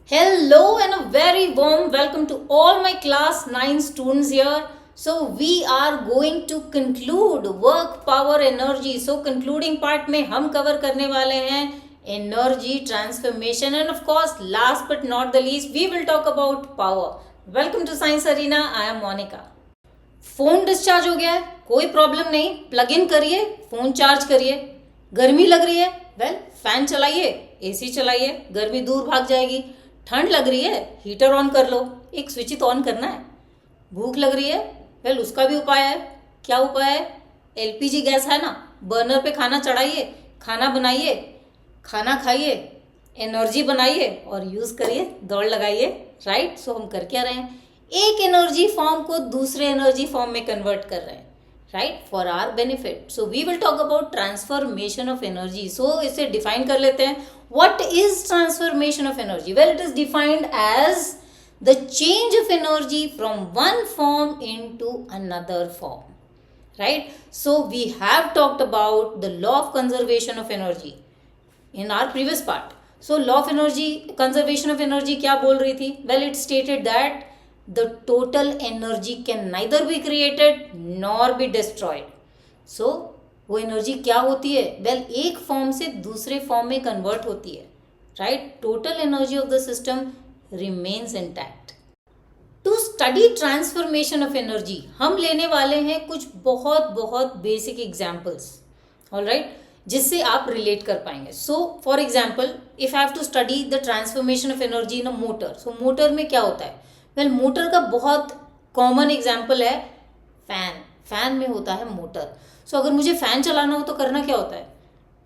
Hello and a very warm welcome to all my class 9 students here. So we are going to conclude work power energy. So concluding part में हम cover करने वाले हैं energy transformation and of course last but not the least we will talk about power. Welcome to Science Arena. I am Monica. Phone discharge हो गया है, कोई problem नहीं, प्लग इन करिए, फोन चार्ज करिए. गर्मी लग रही है, वेल फैन चलाइए, एसी चलाइए, गर्मी दूर भाग जाएगी. ठंड लग रही है, हीटर ऑन कर लो, एक स्विच ही तो ऑन करना है. भूख लग रही है, वेल उसका भी उपाय है. क्या उपाय है? एलपीजी गैस है ना, बर्नर पे खाना चढ़ाइए, खाना बनाइए, खाना खाइए, एनर्जी बनाइए और यूज़ करिए, दौड़ लगाइए. राइट. सो हम कर क्या रहे हैं? एक एनर्जी फॉर्म को दूसरे एनर्जी फॉर्म में कन्वर्ट कर रहे हैं. Right, for our benefit. So we will talk about transformation of energy. So इसे डिफाइन कर लेते हैं. What is transformation of energy? Well, it is defined as the change of energy from one form into another form. Right? So we have talked about the law of conservation of energy in our previous part. So law of energy, conservation of energy क्या बोल रही थी? Well, it stated that the total energy can neither be created nor be destroyed. So वो energy क्या होती है? Well एक form से दूसरे फॉर्म में कन्वर्ट होती है. Right. Total energy of the system remains intact. To study transformation of energy हम लेने वाले हैं कुछ बहुत बहुत बेसिक एग्जाम्पल्स. ऑलराइट, जिससे आप रिलेट कर पाएंगे. So for example, if I have to study the transformation of energy in a motor. So motor में क्या होता है? वेल मोटर का बहुत कॉमन एग्जाम्पल है फैन. फैन में होता है मोटर. सो अगर मुझे फैन चलाना हो तो करना क्या होता है?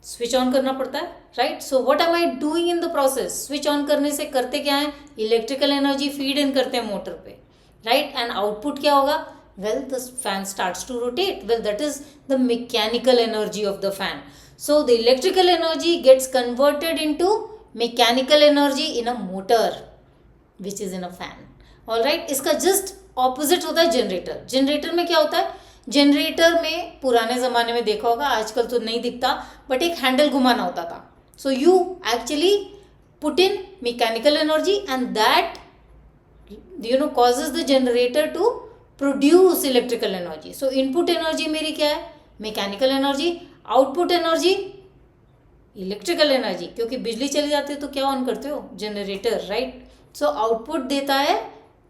स्विच ऑन करना पड़ता है. Right. So what am I doing in the process? Switch on करने से करते क्या है? इलेक्ट्रिकल एनर्जी फीड इन करते हैं मोटर पे. राइट. एंड आउटपुट क्या होगा? Well the fan starts to rotate. Well that is the mechanical energy of the fan. So the electrical energy gets converted into mechanical energy in a motor which is in a fan. Alright. इसका just opposite होता है generator. Generator में क्या होता है? Generator में पुराने ज़माने में देखा होगा, आजकल तो नहीं दिखता, बट एक हैंडल घुमाना होता था. So you actually put in mechanical energy and that causes the generator to produce electrical energy. So input energy मेरी क्या है? Mechanical energy. Output energy electrical energy. क्योंकि बिजली चली जाती है तो क्या ऑन करते हो? जनरेटर. राइट. सो आउटपुट देता है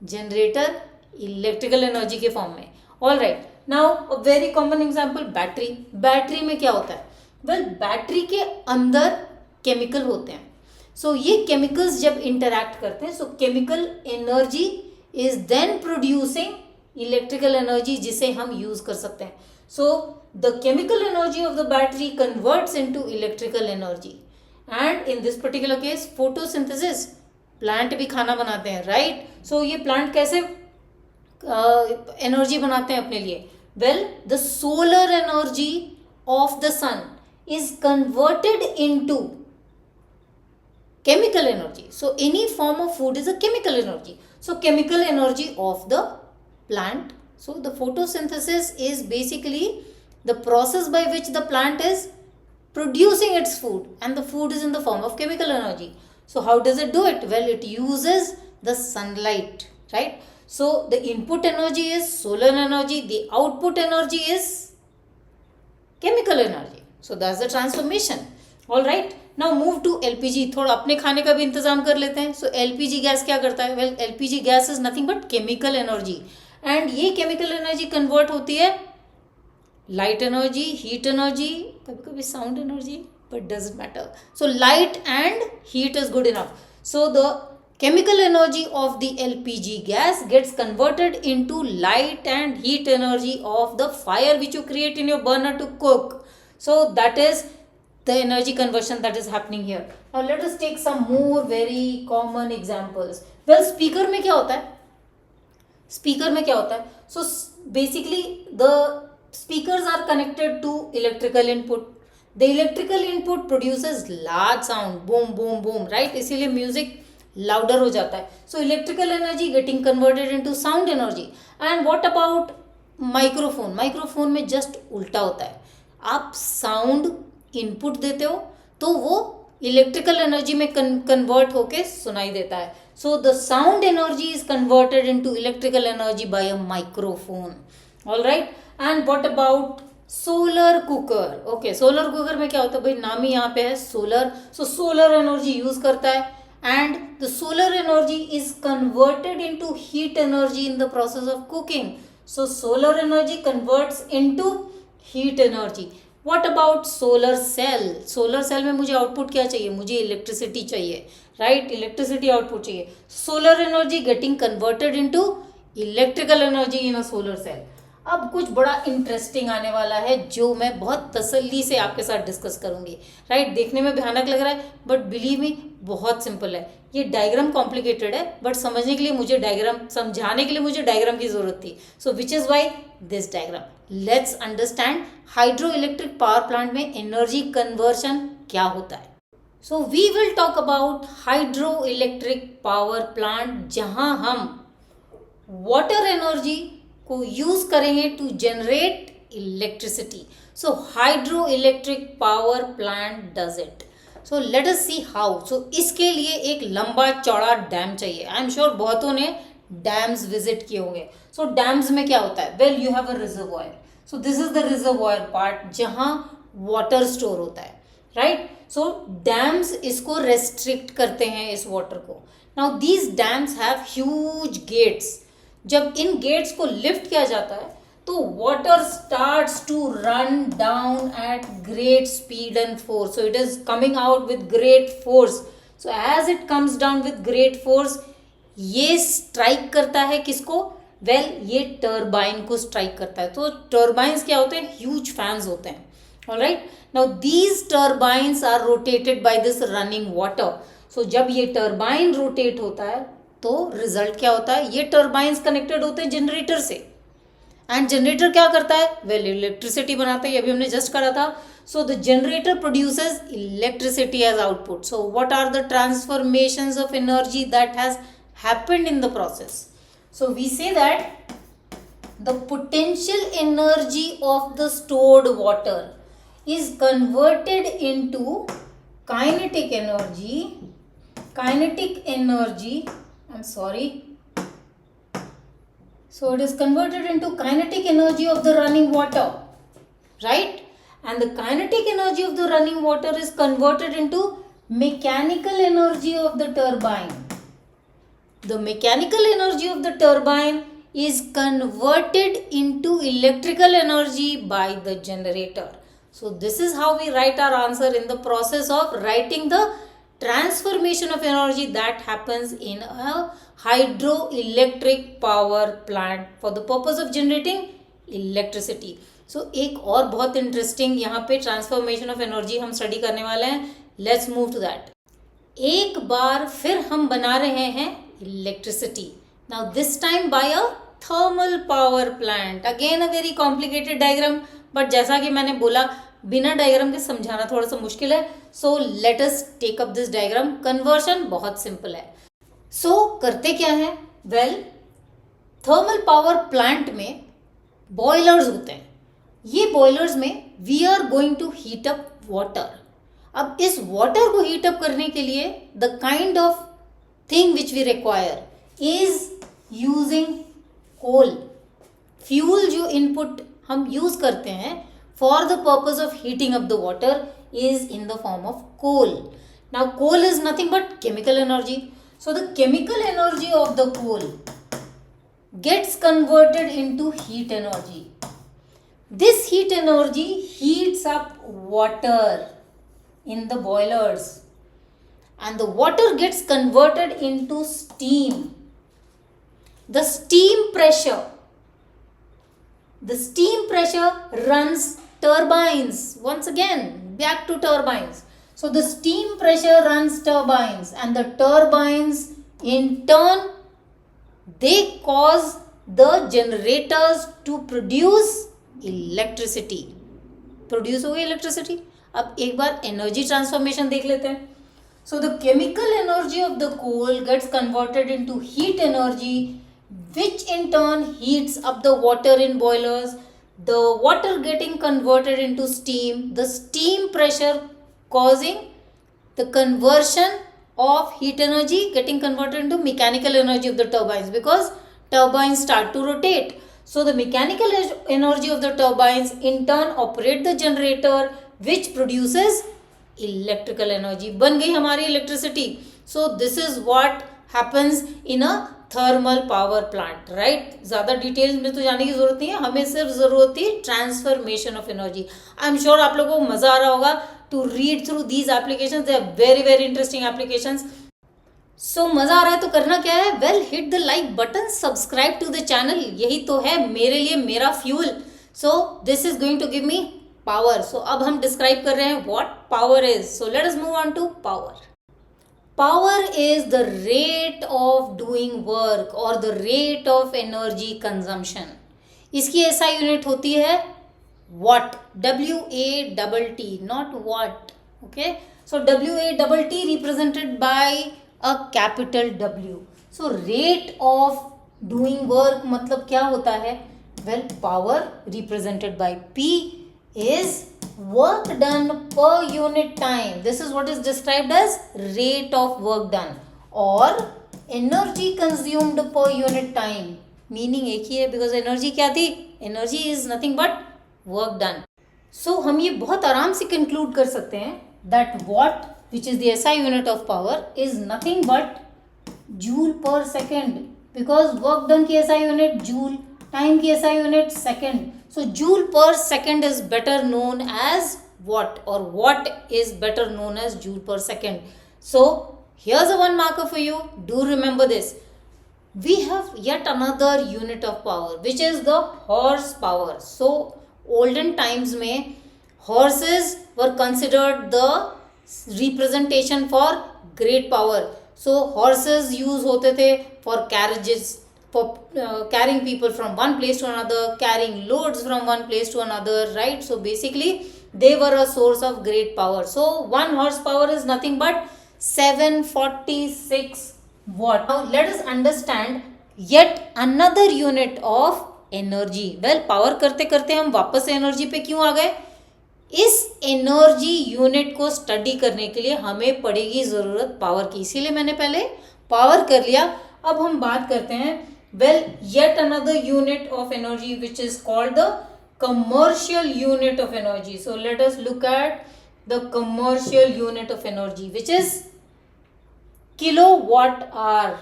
जनरेटर इलेक्ट्रिकल एनर्जी के फॉर्म में. All right. Now a very common example, battery. Battery में क्या होता है? वेल बैटरी के अंदर केमिकल होते हैं. सो ये केमिकल्स जब इंटरैक्ट करते हैं, so chemical energy is then producing electrical energy जिसे हम यूज कर सकते हैं. So the chemical energy of the battery converts into electrical energy. And in this particular case photosynthesis. Plant भी खाना बनाते हैं. राइट. सो ये प्लांट कैसे एनर्जी बनाते हैं अपने लिए? Well the solar energy of the sun is converted into chemical energy. So any form of food is a chemical energy. So chemical energy of the plant. So the photosynthesis is basically the process by which the plant is producing its food, and the food is in the form of chemical energy. So how does it do it? Well, it uses the sunlight. Right. So the input energy is solar energy, the output energy is chemical energy. So that's the transformation. All right. Now move to LPG. थोड़ा अपने खाने का भी इंतजाम कर लेते हैं. सो LPG gas क्या करता है? Well LPG gas is nothing but chemical energy. And ये केमिकल एनर्जी कन्वर्ट होती है लाइट एनर्जी, हीट एनर्जी, कभी कभी sound energy, but doesn't matter. So light and heat is good enough. So the chemical energy of the LPG gas gets converted into light and heat energy of the fire which you create in your burner to cook. So that is the energy conversion that is happening here. Now let us take some more very common examples. Well, speaker में क्या होता है? Speaker में क्या होता है? So basically the speakers are connected to electrical input. The electrical input produces large sound, boom boom boom, right? इसीलिए music louder हो जाता है. So electrical energy getting converted into sound energy. And what about microphone? Microphone में just उल्टा होता है. आप sound input देते हो तो वो इलेक्ट्रिकल एनर्जी में कन्वर्ट होके सुनाई देता है. So the sound energy is converted into electrical energy by a microphone. All right. And what about solar cooker? Okay, solar cooker में क्या होता है भाई, नाम ही यहाँ पे है सोलर. सो सोलर एनर्जी यूज करता है and the solar energy is converted into heat energy in the process of cooking. So solar energy converts into heat energy. What about solar cell? Solar cell में मुझे output क्या चाहिए, मुझे electricity चाहिए, right, electricity output चाहिए. Solar energy getting converted into electrical energy in a solar cell. अब कुछ बड़ा इंटरेस्टिंग आने वाला है जो मैं बहुत तसल्ली से आपके साथ डिस्कस करूंगी, राइट. देखने में भयानक लग रहा है बट बिलीव मी बहुत सिंपल है. ये डायग्राम कॉम्प्लिकेटेड है बट समझने के लिए मुझे डायग्राम, समझाने के लिए मुझे डायग्राम की जरूरत थी. So which is why this diagram. Let's understand hydro electric power plant में एनर्जी कन्वर्शन क्या होता है. So we will talk about hydro electric power plant जहां हम वाटर एनर्जी को यूज करेंगे to generate electricity. So hydro electric power plant does it. So let us see how. So इसके लिए एक लंबा चौड़ा डैम चाहिए. आई एम श्योर बहुतों ने डैम्स विजिट किए होंगे. सो डैम्स में क्या होता है, well you have a reservoir. So this is the reservoir part जहां वाटर स्टोर होता है, राइट. सो डैम्स इसको रेस्ट्रिक्ट करते हैं इस वाटर को. Now these dams have huge gates. जब इन गेट्स को लिफ्ट किया जाता है तो water starts to run down at great speed and force. So it is coming out with great force. So as it comes down with great force, ये strike करता है किसको, वेल ये टर्बाइन को स्ट्राइक करता है. तो टर्बाइंस क्या होते हैं, ह्यूज फैंस होते हैं. Alright. Now these turbines are rotated by this running water. So जब ये टर्बाइन रोटेट होता है तो रिजल्ट क्या होता है, ये टर्बाइंस कनेक्टेड होते हैं जनरेटर से. एंड जनरेटर क्या करता है, वेल इलेक्ट्रिसिटी बनाता है, ये अभी हमने जस्ट करा था. So the generator produces electricity as output. So what are the transformations of energy that has happened in the process. So we say that the potential energy of the stored water is converted into kinetic energy. I'm sorry. So it is converted into kinetic energy of the running water, right? And the kinetic energy of the running water is converted into mechanical energy of the turbine. The mechanical energy of the turbine is converted into electrical energy by the generator. So this is how we write our answer in the process of writing the transformation of energy that happens in a hydroelectric power plant for the purpose of generating electricity. So एक और बहुत interesting यहाँ पे transformation of energy हम study करने वाले हैं. Let's move to that. एक बार फिर हम बना रहे हैं electricity. Now this time by a thermal power plant. Again a very complicated diagram but जैसा कि मैंने बोला बिना डायग्राम के समझाना थोड़ा सा मुश्किल है. So let us take up this diagram. Conversion बहुत सिंपल है. सो करते क्या है, वेल थर्मल पावर प्लांट में बॉयलर्स होते हैं. ये बॉयलर्स में we are going to heat up water. अब इस वाटर को हीट अप करने के लिए the kind of thing which we require is using coal. Fuel जो इनपुट हम यूज करते हैं for the purpose of heating up the water is in the form of coal. Now coal is nothing but chemical energy. So the chemical energy of the coal gets converted into heat energy. This heat energy heats up water in the boilers and the water gets converted into steam. The steam pressure runs turbines. Once again back to turbines. So the steam pressure runs turbines and the turbines in turn they cause the generators to produce electricity. Produce हो गई electricity. अब एक बार energy transformation देख लेते हैं. So the chemical energy of the coal gets converted into heat energy which in turn heats up the water in boilers. The water getting converted into steam, the steam pressure causing the conversion of heat energy getting converted into mechanical energy of the turbines, because turbines start to rotate. So the mechanical energy of the turbines in turn operate the generator which produces electrical energy. बन गई हमारी electricity. So this is what happens in a thermal power plant, right? ज़्यादा details में तो जाने की ज़रूरत नहीं है, हमें सिर्फ ज़रूरत थी transformation of energy. I am sure आप लोगों को मज़ा आ रहा होगा to read through these applications. They are very very interesting applications. So मज़ा आ रहा है तो करना क्या है? Well, hit the like button, subscribe to the channel. यही तो है मेरे लिए मेरा fuel. So this is going to give me power. So अब हम डिस्क्राइब कर रहे हैं what power is. So let us move on to power. Power is the rate of doing work or the rate of energy consumption. इसकी SI unit होती है watt, WATT, not watt. Okay, so WATT represented by a capital W. So rate of doing work मतलब क्या होता है? Well, power represented by P is work done per unit time. This is what is described as rate of work done or energy consumed per unit time. Meaning एक ही है, because energy क्या थी? Energy is nothing but work done. So हम ये बहुत आराम से conclude कर सकते हैं that watt, which is the SI unit of power, is nothing but joule per second, because work done की SI unit joule, time की SI unit second. So joule per second is better known as watt, or watt is better known as joule per second. So here's a one marker for you. Do remember this. We have yet another unit of power, which is the horsepower. So olden times में horses were considered the representation for great power. So horses use होते थे for carriages, for carrying people from one place to another, carrying loads from one place to another, right? So basically they were a source of great power. So 1 horsepower is nothing but 746 watt. Now let us understand yet another unit of energy. Well, power करते करते हम वापस energy पे क्यों आ गए? इस energy unit को study करने के लिए हमें पड़ेगी ज़रूरत पावर की, इसीलिए मैंने पहले पावर कर लिया. अब हम बात करते हैं well, yet another unit of energy which is called the commercial unit of energy. So let us look at the commercial unit of energy, which is kilowatt hour.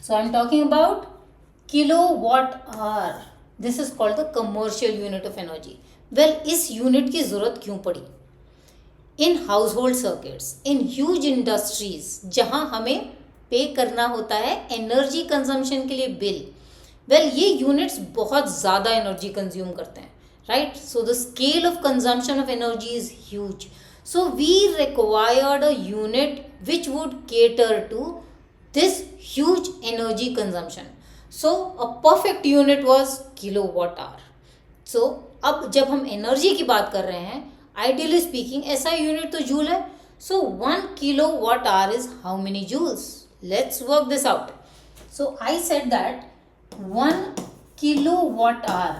So I am talking about kilowatt hour. This is called the commercial unit of energy. Well, इस unit की ज़रूरत क्यों पड़ी? In household circuits, in huge industries जहाँ हमें पे करना होता है एनर्जी कंजम्पशन के लिए बिल. वेल, ये यूनिट्स बहुत ज़्यादा एनर्जी कंज्यूम करते हैं, right? So the scale of consumption of energy is huge. So we required a unit which would cater to this huge energy consumption. So a perfect unit was kilowatt hour. So अब जब हम energy की बात कर रहे हैं, ideally speaking ऐसा unit तो जूल है. So 1 kilowatt hour is how many joules? Let's work this out. So I said that 1 kilowatt hour.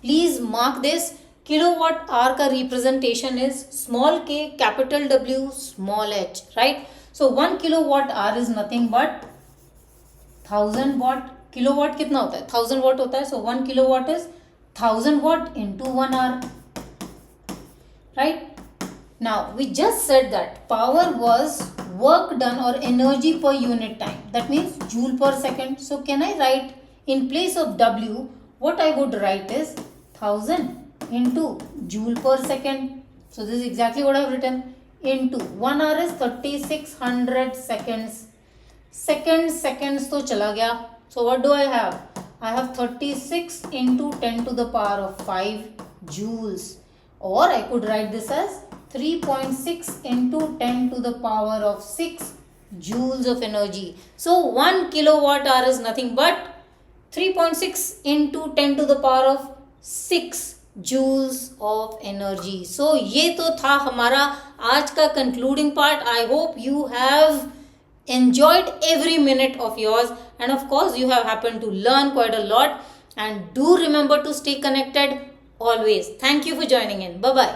Please mark this. Kilowatt hour का representation is small k, capital W, small h, right? So 1 kilowatt hour is nothing but 1000 watt. Kilowatt कितना होता है? 1000 watt होता है. So 1 kilowatt is 1000 watt into 1 hour, right? Now we just said that power was work done or energy per unit time. That means joule per second. So can I write in place of W, what I would write is 1000 into joule per second. So this is exactly what I have written. Into 1 hour is 3600 seconds. Seconds तो चला गया. So what do I have? I have 36 into 10 to the power of 5 joules. Or I could write this as 3.6 into 10 to the power of 6 joules of energy. So 1 kilowatt hour is nothing but 3.6 into 10 to the power of 6 joules of energy. So ये तो था हमारा आज का concluding part. I hope you have enjoyed every minute of yours, and of course you have happened to learn quite a lot. And do remember to stay connected always. Thank you for joining in. Bye bye.